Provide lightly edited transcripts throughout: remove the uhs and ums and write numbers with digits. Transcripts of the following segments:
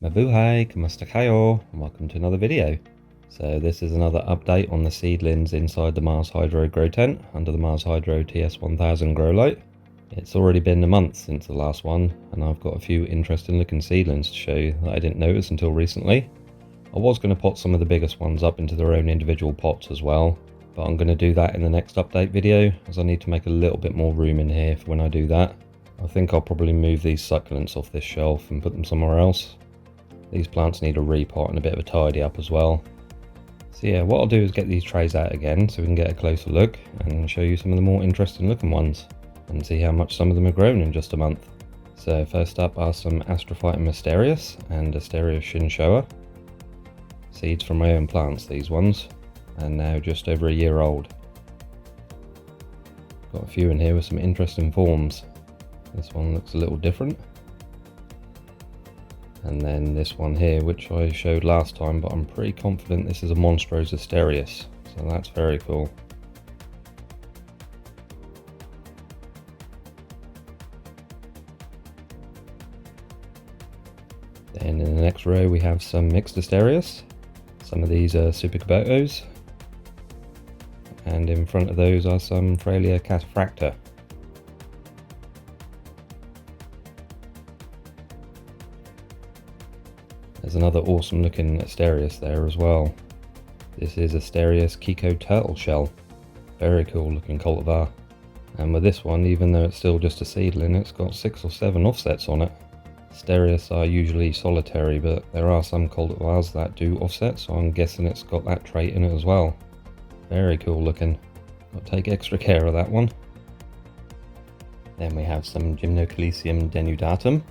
Mabuhay, kamusta kayo, and welcome to another video. So this is another update on the seedlings inside the Mars Hydro grow tent under the Mars Hydro TS1000 grow light. It's already been a month since the last one, and I've got a few interesting looking seedlings to show you that I didn't notice until recently. I was going to pot some of the biggest ones up into their own individual pots as well, but I'm going to do that in the next update video, as I need to make a little bit more room in here for when I do that. I think I'll probably move these succulents off this shelf and put them somewhere else. These plants need a repot and a bit of a tidy up as well. So yeah, what I'll do is get these trays out again so we can get a closer look and show you some of the more interesting looking ones and see how much some of them have grown in just a month. So first up are some Astrophytum asterias and Asterias Shinshoa. Seeds from my own plants, these ones, and now just over a year old. Got a few in here with some interesting forms. This one looks a little different. And then this one here, which I showed last time, but I'm pretty confident this is a monstrose asterias, so that's very cool. Then in the next row we have some mixed asterias. Some of these are super Kubotas, and in front of those are some Frailea cataphracta. There's another awesome looking asterias there as well. This is Asterias Kikko Turtle Shell. Very cool looking cultivar. And with this one, even though it's still just a seedling, it's got 6 or 7 offsets on it. Asterias are usually solitary, but there are some cultivars that do offset, so I'm guessing it's got that trait in it as well. Very cool looking. Got to take extra care of that one. Then we have some Gymnocalycium denudatum.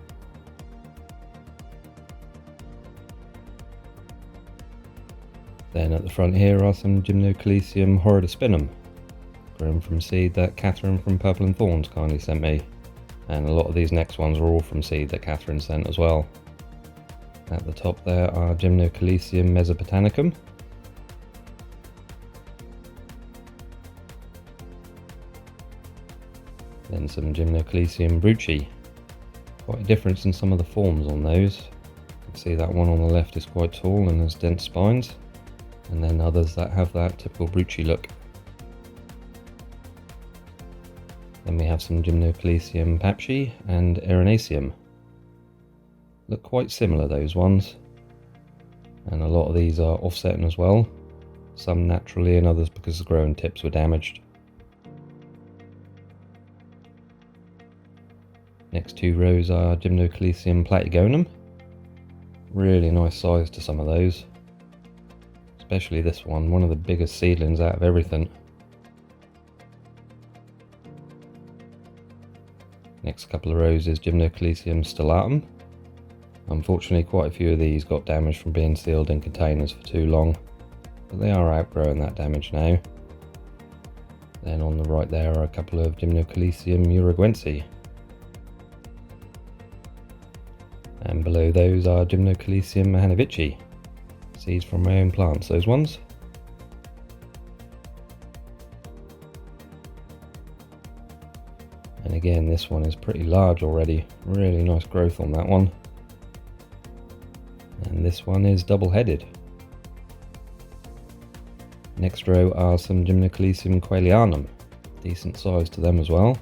Then at the front here are some Gymnocalycium horridispinum, grown from seed that Catherine from Purple and Thorns kindly sent me. And a lot of these next ones are all from seed that Catherine sent as well. At the top there are Gymnocalycium mesobotanicum. Then some Gymnocalycium brucci. Quite a difference in some of the forms on those. You can see that one on the left is quite tall and has dense spines, and then others that have that typical brucci look. Then we have some Gymnocalycium papschi and erinaceum. Look quite similar, those ones. And a lot of these are offsetting as well. Some naturally and others because the growing tips were damaged. Next two rows are Gymnocalycium platygonum. Really nice size to some of those. Especially this one of the biggest seedlings out of everything. Next couple of rows is Gymnocalycium stellatum. Unfortunately, quite a few of these got damaged from being sealed in containers for too long, but they are outgrowing that damage now. Then on the right there are a couple of Gymnocalycium uruguense. And below those are Gymnocalycium mahanovici. Seeds from my own plants, those ones. And again, this one is pretty large already. Really nice growth on that one. And this one is double-headed. Next row are some Gymnocalycium quaelianum. Decent size to them as well.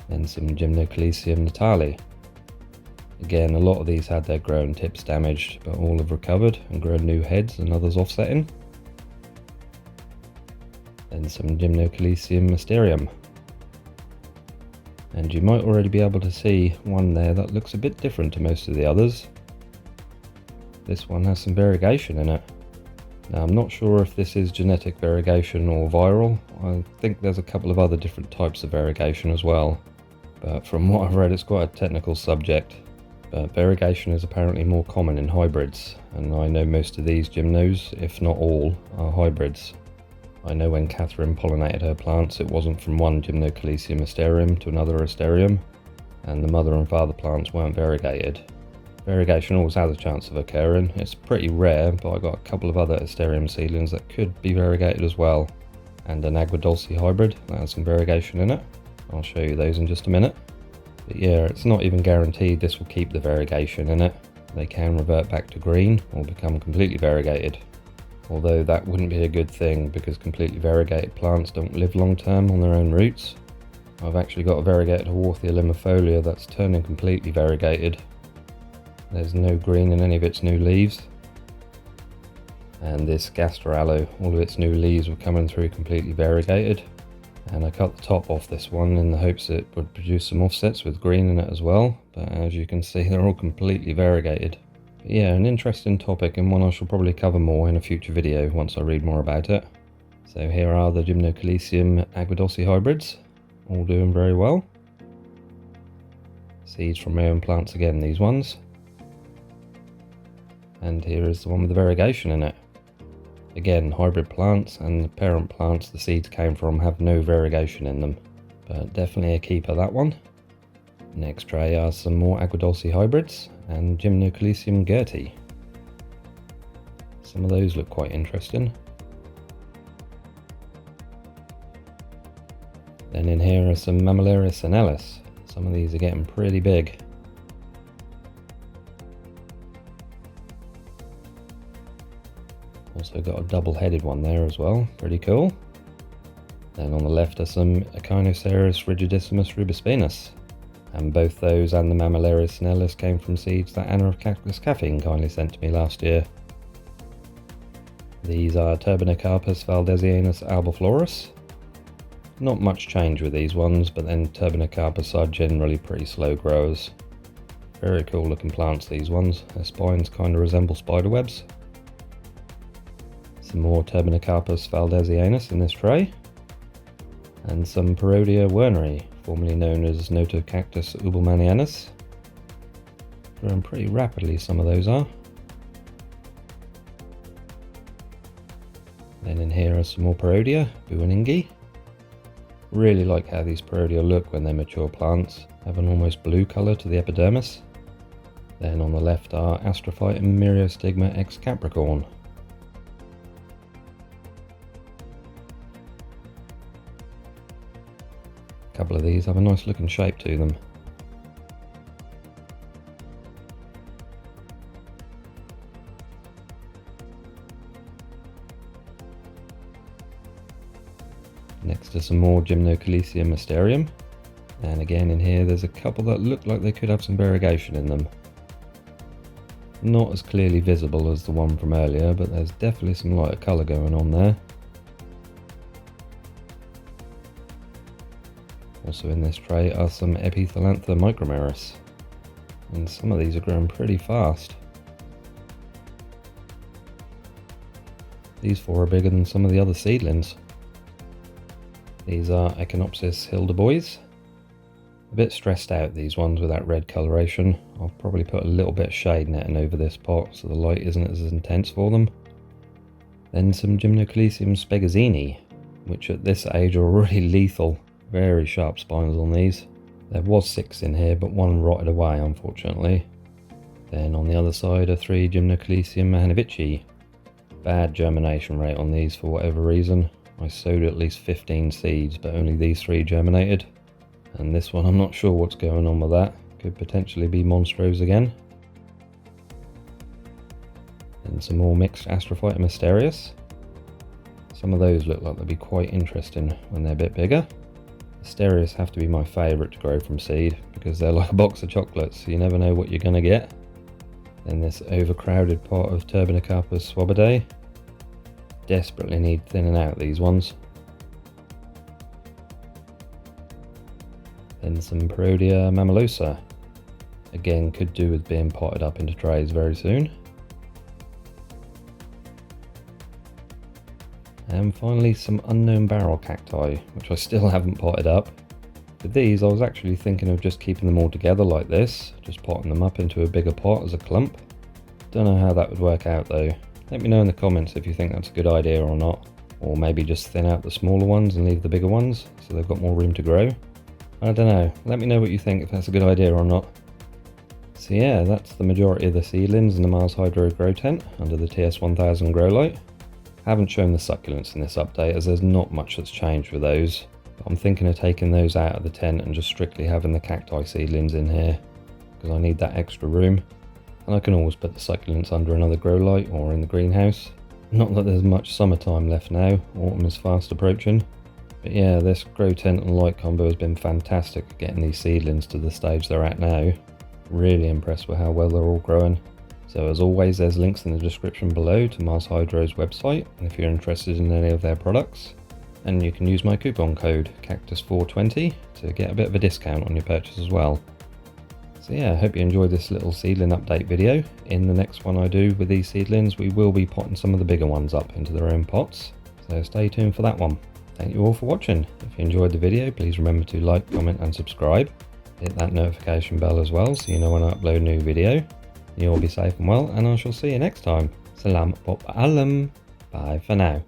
Then some Gymnocalycium natali. Again, a lot of these had their growing tips damaged, but all have recovered and grown new heads and others offsetting. Then some Gymnocalycium mysterium. And you might already be able to see one there that looks a bit different to most of the others. This one has some variegation in it. Now I'm not sure if this is genetic variegation or viral. I think there's a couple of other different types of variegation as well. But from what I've read, it's quite a technical subject. But variegation is apparently more common in hybrids, and I know most of these gymnos, if not all, are hybrids. I know when Catherine pollinated her plants, it wasn't from one Gymnocalycium asterium to another asterium, and the mother and father plants weren't variegated. Variegation always has a chance of occurring. It's pretty rare, but I got a couple of other asterium seedlings that could be variegated as well, and an Agua Dulce hybrid that has some variegation in it. I'll show you those in just a minute. But yeah, it's not even guaranteed this will keep the variegation in it. They can revert back to green or become completely variegated. Although that wouldn't be a good thing because completely variegated plants don't live long term on their own roots. I've actually got a variegated Haworthia limifolia that's turning completely variegated. There's no green in any of its new leaves. And this Gastrallow, all of its new leaves were coming through completely variegated. And I cut the top off this one in the hopes it would produce some offsets with green in it as well. But as you can see, they're all completely variegated. But yeah, an interesting topic and one I shall probably cover more in a future video once I read more about it. So here are the Gymnocalycium Aguadossi hybrids, all doing very well. Seeds from my own plants again, these ones. And here is the one with the variegation in it. Again, hybrid plants, and the parent plants the seeds came from have no variegation in them. But definitely a keeper, that one. Next tray are some more Aguadossi hybrids and Gymnocalycium Gerti. Some of those look quite interesting. Then in here are some Mammillaria senalis. Some of these are getting pretty big. Also got a double-headed one there as well, pretty cool. Then on the left are some Echinocereus rigidissimus rubispinus. And both those and the Mammillaria senalis came from seeds that Anna of Cactus Caffeine kindly sent to me last year. These are Turbinocarpus valdesianus albiflorus. Not much change with these ones, but then Turbinocarpus are generally pretty slow growers. Very cool looking plants, these ones. Their spines kind of resemble spider webs. Some more Turbinocarpus valdesianus in this tray. And some Parodia werneri, formerly known as Notocactus ubelmanianus. Growing pretty rapidly, some of those are. Then in here are some more Parodia, buoningi. Really like how these Parodia look when they're mature plants, have an almost blue colour to the epidermis. Then on the left are Astrophytum myriostigma ex Capricorn. A couple of these have a nice looking shape to them. Next are some more Gymnocalycium mysterium, and again in here there's a couple that look like they could have some variegation in them. Not as clearly visible as the one from earlier, but there's definitely some lighter colour going on there. Also in this tray are some Epithelantha micromeris, and some of these are growing pretty fast. These four are bigger than some of the other seedlings. These are Echinopsis hildebois. A bit stressed out, these ones, with that red coloration. I'll probably put a little bit of shade netting over this pot so the light isn't as intense for them. Then some Gymnocalycium spegazzini, which at this age are already lethal. Very sharp spines on these. There was 6 in here, but one rotted away unfortunately. Then on the other side are 3 Gymnocalycium mahanovici. Bad germination rate on these for whatever reason. I sowed at least 15 seeds, but only these 3 germinated. And this one, I'm not sure what's going on with that. Could potentially be monstrose again. And some more mixed Astrophytum asterias. Some of those look like they'll be quite interesting when they're a bit bigger. Asterias have to be my favourite to grow from seed, because they're like a box of chocolates, so you never know what you're going to get. Then this overcrowded pot of Turbinocarpus swabidae. Desperately need thinning out these ones. Then some Parodia mammilosa. Again, could do with being potted up into trays very soon. And finally some unknown barrel cacti, which I still haven't potted up. With these I was actually thinking of just keeping them all together like this, just potting them up into a bigger pot as a clump. Don't know how that would work out though. Let me know in the comments if you think that's a good idea or not. Or maybe just thin out the smaller ones and leave the bigger ones, so they've got more room to grow. I don't know, let me know what you think, if that's a good idea or not. So yeah, that's the majority of the seedlings in the Mars Hydro grow tent under the TS1000 grow light. I haven't shown the succulents in this update as there's not much that's changed with those. But I'm thinking of taking those out of the tent and just strictly having the cacti seedlings in here, because I need that extra room. And I can always put the succulents under another grow light or in the greenhouse. Not that there's much summertime left now, autumn is fast approaching. But yeah, this grow tent and light combo has been fantastic at getting these seedlings to the stage they're at now. Really impressed with how well they're all growing. So as always, there's links in the description below to Mars Hydro's website if you're interested in any of their products. And you can use my coupon code Cactus420 to get a bit of a discount on your purchase as well. So yeah, I hope you enjoyed this little seedling update video. In the next one I do with these seedlings, we will be potting some of the bigger ones up into their own pots. So stay tuned for that one. Thank you all for watching. If you enjoyed the video, please remember to like, comment and subscribe. Hit that notification bell as well so you know when I upload a new video. You all be safe and well, and I shall see you next time. Salam pop alam. Bye for now.